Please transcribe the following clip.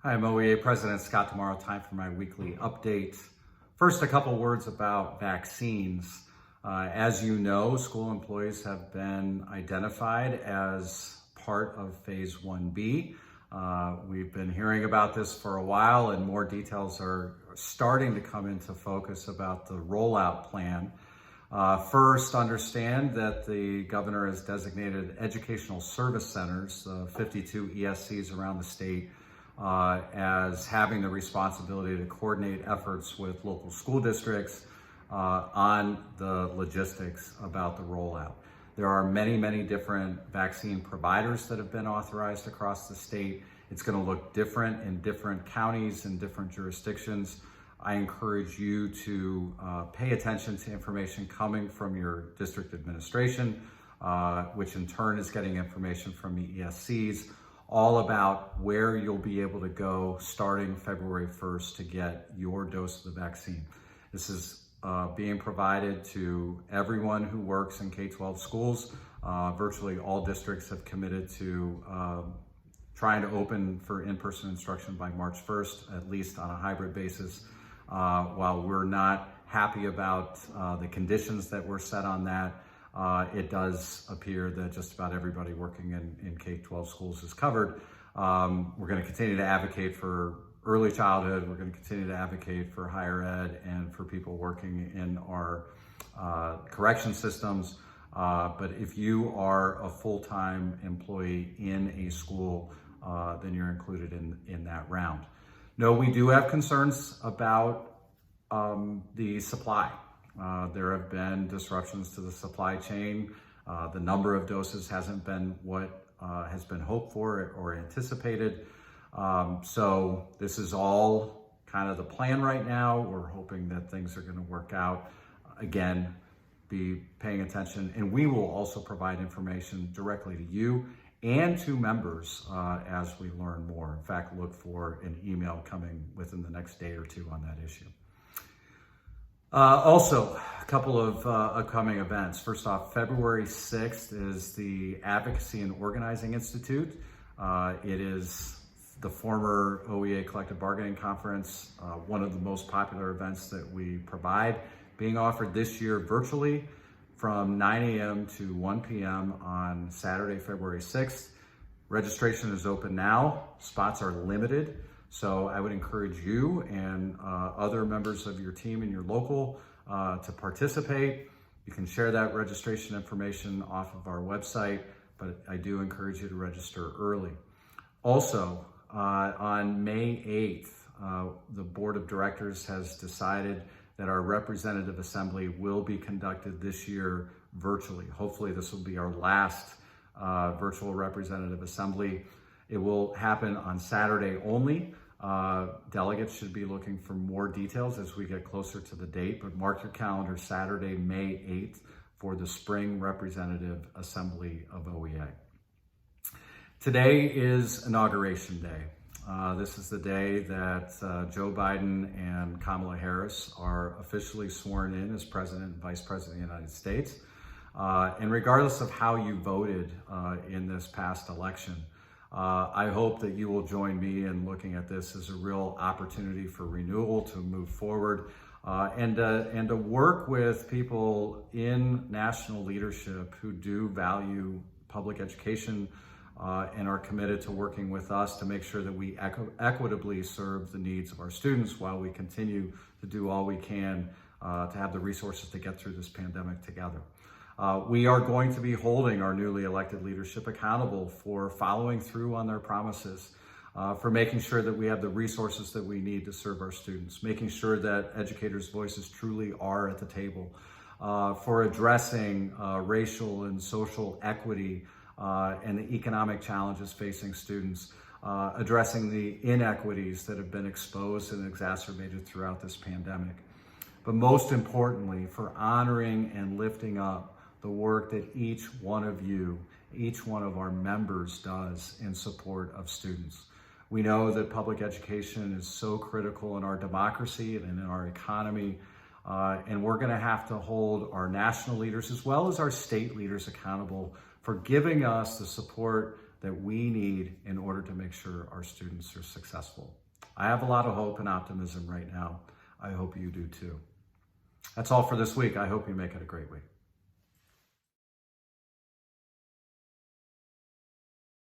Hi, I'm OEA President Scott Tomorrow. Time for my weekly update. First, a couple words about vaccines. As you know, school employees have been identified as part of Phase 1B. We've been hearing about this for a while, and more details are starting to come into focus about the rollout plan. First, understand that the governor has designated educational service centers, 52 ESCs around the state, as having the responsibility to coordinate efforts with local school districts on the logistics about the rollout. There are many different vaccine providers that have been authorized across the state. It's going to look different in different counties and different jurisdictions. I encourage you to pay attention to information coming from your district administration, which in turn is getting information from the ESCs, all about where you'll be able to go starting February 1st to get your dose of the vaccine. This is being provided to everyone who works in K-12 schools. Virtually all districts have committed to trying to open for in-person instruction by March 1st, at least on a hybrid basis. While we're not happy about the conditions that were set on that, it does appear that just about everybody working in K-12 schools is covered. We're going to continue to advocate for early childhood. We're going to continue to advocate for higher ed and for people working in our correction systems. But if you are a full-time employee in a school, then you're included in that round. No, we do have concerns about the supply. There have been disruptions to the supply chain. The number of doses hasn't been what has been hoped for or anticipated. So this is all kind of the plan right now. We're hoping that things are going to work out. Again, be paying attention, and we will also provide information directly to you and to members as we learn more. In fact, look for an email coming within the next day or two on that issue. Also, a couple of upcoming events. First off, February 6th is the Advocacy and Organizing Institute. It is the former OEA Collective Bargaining Conference, one of the most popular events that we provide, being offered this year virtually from 9 a.m. to 1 p.m. on Saturday, February 6th. Registration is open now. Spots are limited. So I would encourage you and other members of your team and your local to participate. You can share that registration information off of our website, but I do encourage you to register early. Also, on May 8th, the Board of Directors has decided that our representative assembly will be conducted this year virtually. Hopefully this will be our last virtual representative assembly. It will happen on Saturday only. Delegates should be looking for more details as we get closer to the date, but mark your calendar Saturday, May 8th for the Spring Representative Assembly of OEA. Today is Inauguration Day. This is the day that Joe Biden and Kamala Harris are officially sworn in as President and Vice President of the United States. And regardless of how you voted in this past election, I hope that you will join me in looking at this as a real opportunity for renewal to move forward and to work with people in national leadership who do value public education and are committed to working with us to make sure that we equitably serve the needs of our students while we continue to do all we can to have the resources to get through this pandemic together. We are going to be holding our newly elected leadership accountable for following through on their promises, for making sure that we have the resources that we need to serve our students, making sure that educators' voices truly are at the table, for addressing racial and social equity and the economic challenges facing students, addressing the inequities that have been exposed and exacerbated throughout this pandemic. But most importantly, for honoring and lifting up the work that each one of you, each one of our members does in support of students. We know that public education is so critical in our democracy and in our economy, and we're going to have to hold our national leaders as well as our state leaders accountable for giving us the support that we need in order to make sure our students are successful. I have a lot of hope and optimism right now. I hope you do too. That's all for this week. I hope you make it a great week.